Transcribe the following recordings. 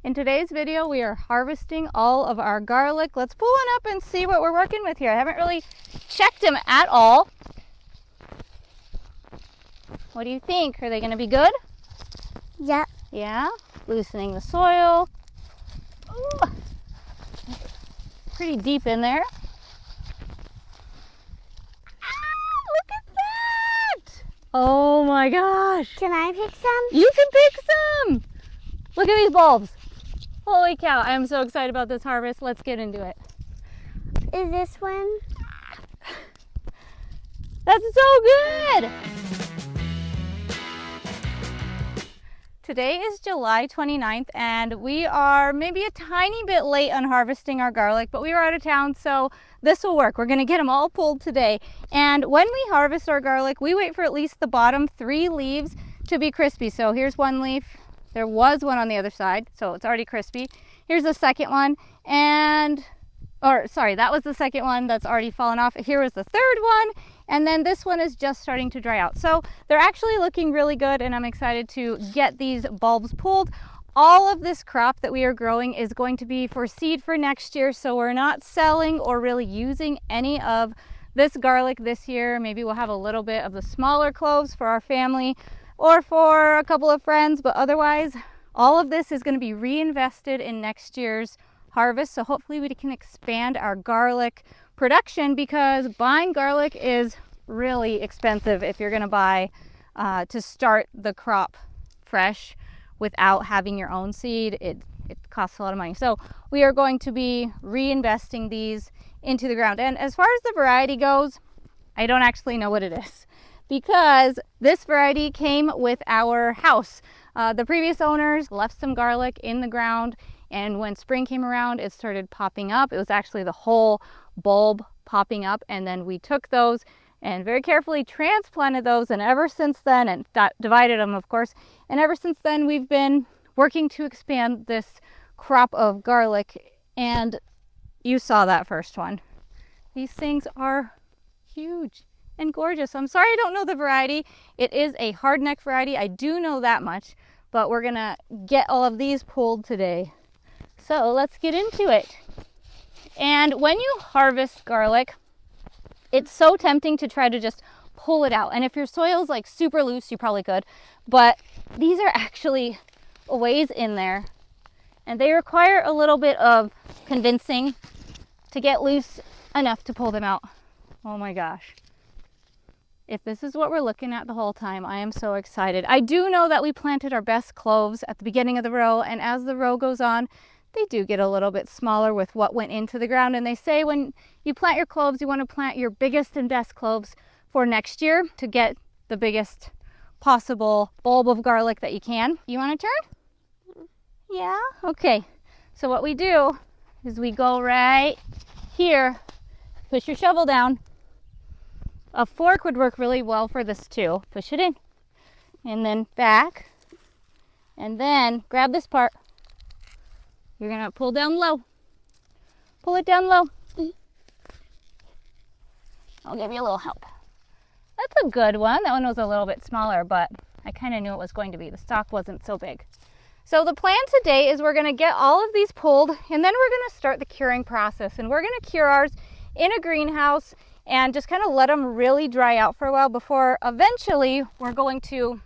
In today's video, we are harvesting all of our garlic. Let's pull one up and see what we're working with here. I haven't really checked them at all. What do you think? Are they going to be good? Yep. Yeah? Loosening the soil. Ooh. Pretty deep in there. Look at that! Oh my gosh. Can I pick some? You can pick some! Look at these bulbs. Holy cow, I am so excited about this harvest. Let's get into it. Is this one? That's so good! Today is July 29th and we are maybe a tiny bit late on harvesting our garlic, but we were out of town, so this will work. We're gonna get them all pulled today. And when we harvest our garlic, we wait for at least the bottom 3 leaves to be crispy. So here's one leaf. There was one on the other side, so it's already crispy. Here's the second one, that was the second one that's already fallen off. Here was the third one, and then this one is just starting to dry out. So they're actually looking really good, and I'm excited to get these bulbs pulled. All of this crop that we are growing is going to be for seed for next year, so we're not selling or really using any of this garlic this year. Maybe we'll have a little bit of the smaller cloves for our family or for a couple of friends, but otherwise all of this is going to be reinvested in next year's harvest. So hopefully we can expand our garlic production, because buying garlic is really expensive if you're going to buy to start the crop fresh without having your own seed. It costs a lot of money. So we are going to be reinvesting these into the ground. And as far as the variety goes, I don't actually know what it is, because this variety came with our house. The previous owners left some garlic in the ground, and when spring came around, it started popping up. It was actually the whole bulb popping up, and then we took those and very carefully transplanted those, and ever since then, and divided them, of course, and ever since then we've been working to expand this crop of garlic, and you saw that first one. These things are huge and gorgeous. I'm sorry I don't know the variety. It is a hardneck variety, I do know that much, but we're gonna get all of these pulled today. So let's get into it. And when you harvest garlic, it's so tempting to try to just pull it out. And if your soil's like super loose, you probably could, but these are actually a ways in there, and they require a little bit of convincing to get loose enough to pull them out. Oh my gosh. If this is what we're looking at the whole time, I am so excited. I do know that we planted our best cloves at the beginning of the row, and as the row goes on, they do get a little bit smaller with what went into the ground. And they say when you plant your cloves, you want to plant your biggest and best cloves for next year to get the biggest possible bulb of garlic that you can. You want to turn? Yeah? Okay. So what we do is we go right here, push your shovel down. A fork would work really well for this too. Push it in, and then back, and then grab this part. You're gonna pull down low. Pull it down low. I'll give you a little help. That's a good one. That one was a little bit smaller, but I kind of knew it was going to be. The stalk wasn't so big. So the plan today is we're gonna get all of these pulled, and then we're gonna start the curing process. And we're gonna cure ours in a greenhouse and just kind of let them really dry out for a while before eventually we're going to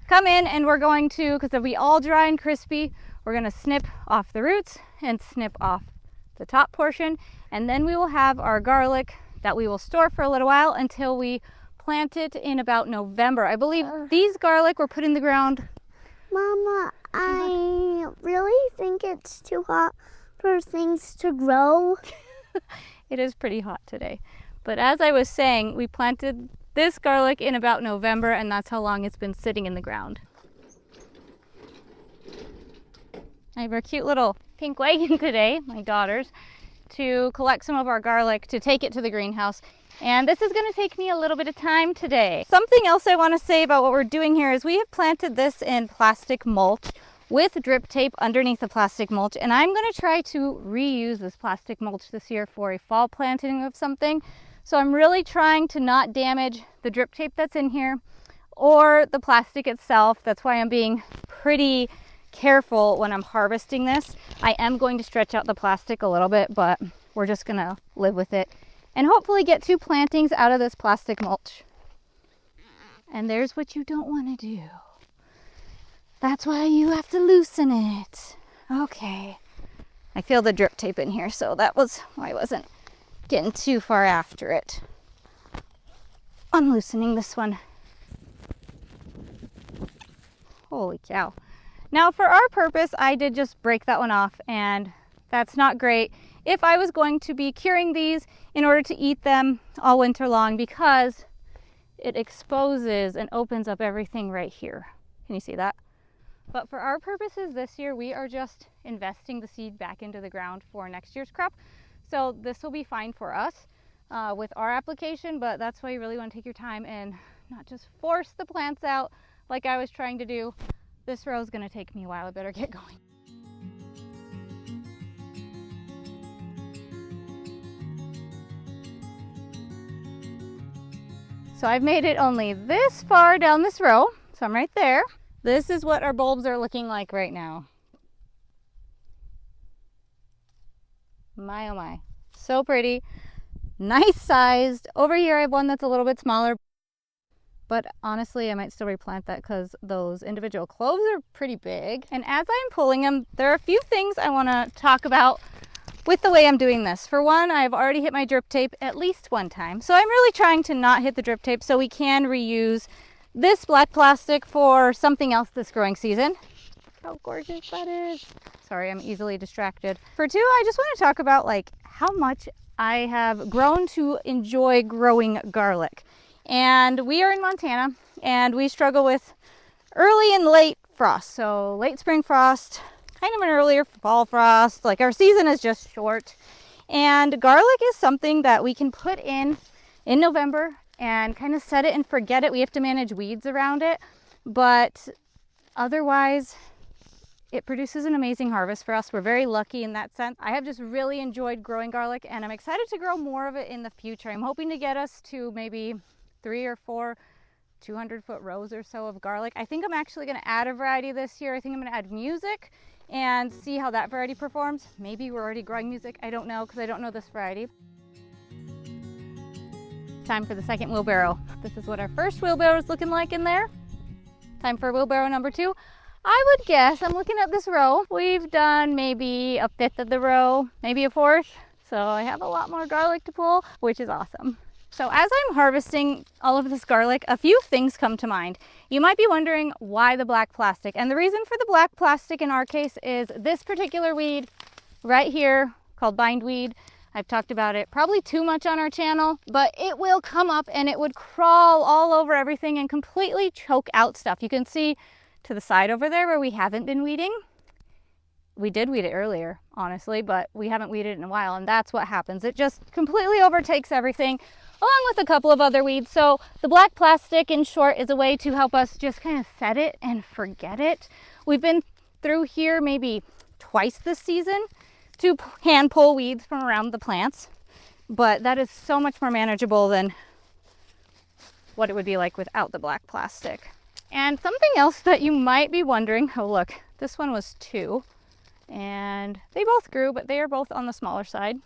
come in and we're going to, because they'll be all dry and crispy, we're going to snip off the roots and snip off the top portion, and then we will have our garlic that we will store for a little while until we plant it in about November. I believe these garlic were put in the ground. Mama, I really think it's too hot for things to grow. It is pretty hot today. But as I was saying, we planted this garlic in about November, and that's how long it's been sitting in the ground. I have our cute little pink wagon today, my daughter's, to collect some of our garlic to take it to the greenhouse. And this is going to take me a little bit of time today. Something else I want to say about what we're doing here is we have planted this in plastic mulch with drip tape underneath the plastic mulch, and I'm going to try to reuse this plastic mulch this year for a fall planting of something. So I'm really trying to not damage the drip tape that's in here or the plastic itself. That's why I'm being pretty careful when I'm harvesting this. I am going to stretch out the plastic a little bit, but we're just gonna live with it and hopefully get 2 plantings out of this plastic mulch. And there's what you don't want to do. That's why you have to loosen it. Okay. I feel the drip tape in here, so that was why I wasn't getting too far after it. Unloosening this one. Holy cow. Now for our purpose, I did just break that one off, and that's not great if I was going to be curing these in order to eat them all winter long, because it exposes and opens up everything right here. Can you see that? But for our purposes this year, we are just investing the seed back into the ground for next year's crop. So this will be fine for us with our application, but that's why you really want to take your time and not just force the plants out like I was trying to do. This row is going to take me a while. I better get going. So I've made it only this far down this row, so I'm right there. This is what our bulbs are looking like right now. My oh my, so pretty. Nice sized. Over here I have one that's a little bit smaller, but honestly I might still replant that because those individual cloves are pretty big. And as I'm pulling them, there are a few things I want to talk about with the way I'm doing this. For one, I've already hit my drip tape at least one time, so I'm really trying to not hit the drip tape so we can reuse this black plastic for something else this growing season. How gorgeous that is. Sorry, I'm easily distracted. For two, I just want to talk about like how much I have grown to enjoy growing garlic. And we are in Montana and we struggle with early and late frost. So late spring frost, kind of an earlier fall frost. Like our season is just short. And garlic is something that we can put in November and kind of set it and forget it. We have to manage weeds around it, but otherwise it produces an amazing harvest for us. We're very lucky in that sense. I have just really enjoyed growing garlic and I'm excited to grow more of it in the future. I'm hoping to get us to maybe 3 or 4 200-foot rows or so of garlic. I think I'm actually going to add a variety this year. I think I'm going to add music and see how that variety performs. Maybe we're already growing music. I don't know because I don't know this variety. Time for the second wheelbarrow. This is what our first wheelbarrow is looking like in there. Time for wheelbarrow number 2. I would guess, I'm looking at this row, we've done maybe a fifth of the row, maybe a fourth. So I have a lot more garlic to pull, which is awesome. So as I'm harvesting all of this garlic, a few things come to mind. You might be wondering why the black plastic. And the reason for the black plastic in our case is this particular weed right here called bindweed. I've talked about it probably too much on our channel, but it will come up and it would crawl all over everything and completely choke out stuff. You can see to the side over there where we haven't been weeding. We did weed it earlier, honestly, but we haven't weeded in a while, and that's what happens. It just completely overtakes everything, along with a couple of other weeds. So the black plastic, in short, is a way to help us just kind of set it and forget it. We've been through here maybe twice this season to hand pull weeds from around the plants, but that is so much more manageable than what it would be like without the black plastic. And something else that you might be wondering, oh look, this one was 2 and they both grew, but they are both on the smaller side.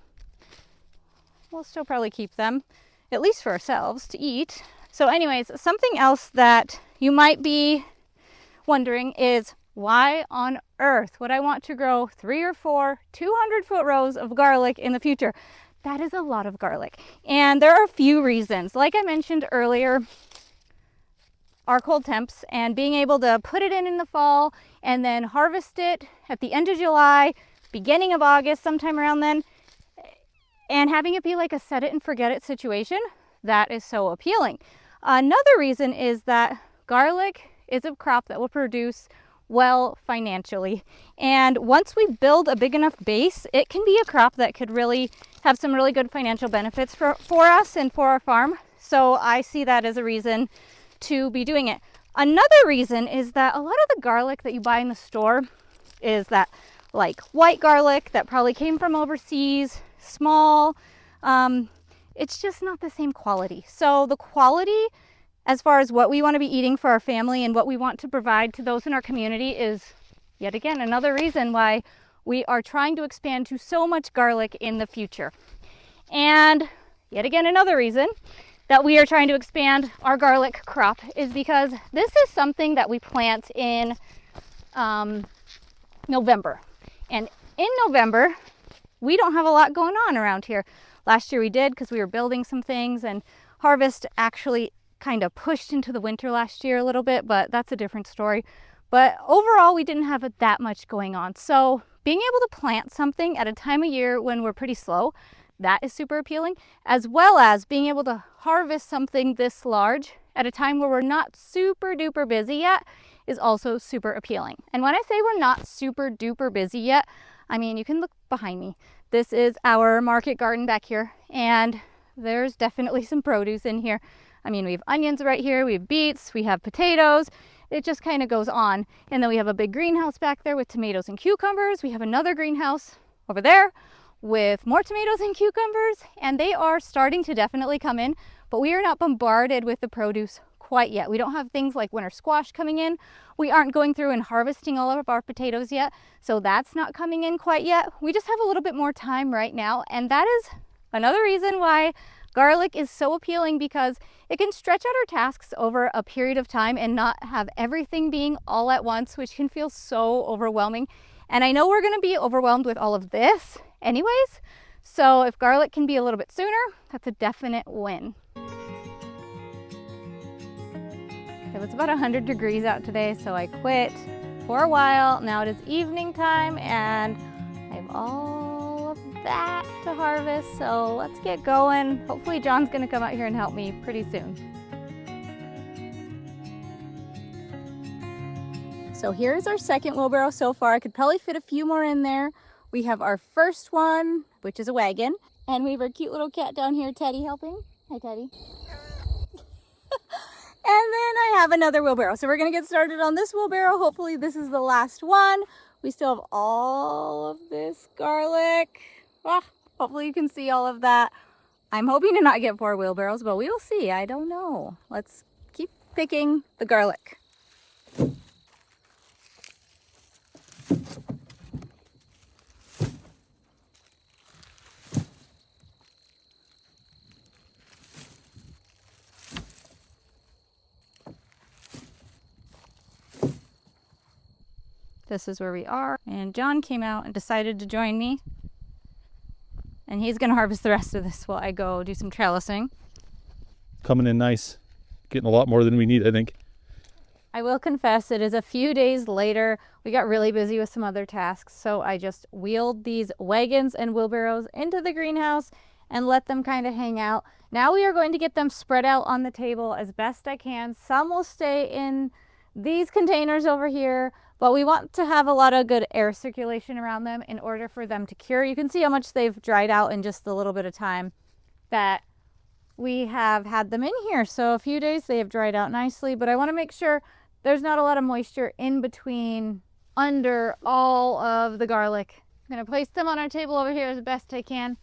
We'll still probably keep them, at least for ourselves to eat. So anyways, something else that you might be wondering is why on earth would I want to grow 3 or 4 200-foot rows of garlic in the future? That is a lot of garlic. And there are a few reasons. Like I mentioned earlier, our cold temps and being able to put it in the fall and then harvest it at the end of July, beginning of August, sometime around then, and having it be like a set it and forget it situation, that is so appealing. Another reason is that garlic is a crop that will produce well financially. And once we build a big enough base, it can be a crop that could really have some really good financial benefits for us and for our farm. So I see that as a reason to be doing it. Another reason is that a lot of the garlic that you buy in the store is that like white garlic that probably came from overseas, small. It's just not the same quality. So the quality as far as what we want to be eating for our family and what we want to provide to those in our community is yet again, another reason why we are trying to expand to so much garlic in the future. And yet again, another reason that we are trying to expand our garlic crop is because this is something that we plant in November. And in November, we don't have a lot going on around here. Last year we did because we were building some things, and harvest actually kind of pushed into the winter last year a little bit, but that's a different story. But overall, we didn't have that much going on. So being able to plant something at a time of year when we're pretty slow, that is super appealing, as well as being able to harvest something this large at a time where we're not super duper busy yet is also super appealing. And when I say we're not super duper busy yet, I mean, you can look behind me. This is our market garden back here, and there's definitely some produce in here. I mean, we have onions right here, we have beets, we have potatoes. It just kind of goes on. And then we have a big greenhouse back there with tomatoes and cucumbers. We have another greenhouse over there with more tomatoes and cucumbers, and they are starting to definitely come in, but we are not bombarded with the produce quite yet. We don't have things like winter squash coming in. We aren't going through and harvesting all of our potatoes yet, so that's not coming in quite yet. We just have a little bit more time right now, and that is another reason why garlic is so appealing, because it can stretch out our tasks over a period of time and not have everything being all at once, which can feel so overwhelming. And I know we're going to be overwhelmed with all of this anyways, so if garlic can be a little bit sooner, that's a definite win. It was about 100 degrees out today, so I quit for a while. Now it is evening time and I have all of that to harvest, so let's get going. Hopefully John's gonna come out here and help me pretty soon. So here's our second wheelbarrow so far. I could probably fit a few more in there. We have our first one, which is a wagon, and we have our cute little cat down here, Teddy, helping. Hi, Teddy. And then I have another wheelbarrow. So we're gonna get started on this wheelbarrow. Hopefully this is the last one. We still have all of this garlic. Hopefully you can see all of that. I'm hoping to not get 4 wheelbarrows, but we will see. I don't know. Let's keep picking the garlic. This is where we are, and John came out and decided to join me, and he's gonna harvest the rest of this while I go do some trellising. Coming in nice, getting a lot more than we need, I think. I will confess, it is a few days later. We got really busy with some other tasks, so I just wheeled these wagons and wheelbarrows into the greenhouse and let them kind of hang out. Now we are going to get them spread out on the table as best I can. Some will stay in these containers over here, but we want to have a lot of good air circulation around them in order for them to cure. You can see how much they've dried out in just a little bit of time that we have had them in here. So a few days they have dried out nicely, but I want to make sure there's not a lot of moisture in between under all of the garlic. I'm going to place them on our table over here as best I can.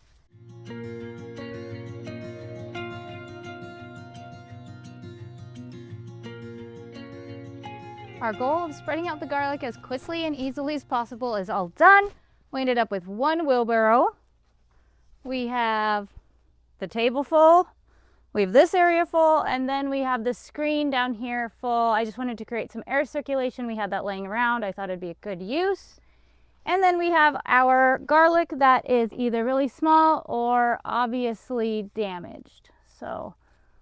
Our goal of spreading out the garlic as quickly and easily as possible is all done. We ended up with 1 wheelbarrow. We have the table full. We have this area full, and then we have the screen down here full. I just wanted to create some air circulation. We had that laying around. I thought it'd be a good use. And then we have our garlic that is either really small or obviously damaged. So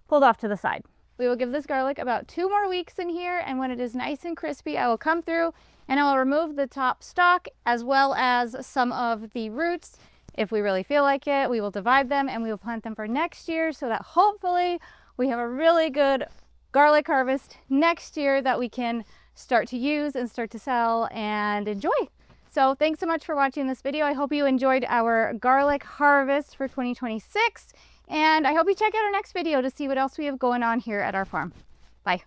pulled off to the side. We will give this garlic about 2 more weeks in here, and when it is nice and crispy, I will come through and I will remove the top stalk as well as some of the roots. If we really feel like it, we will divide them and we will plant them for next year so that hopefully we have a really good garlic harvest next year that we can start to use and start to sell and enjoy. So thanks so much for watching this video. I hope you enjoyed our garlic harvest for 2026. And I hope you check out our next video to see what else we have going on here at our farm. Bye.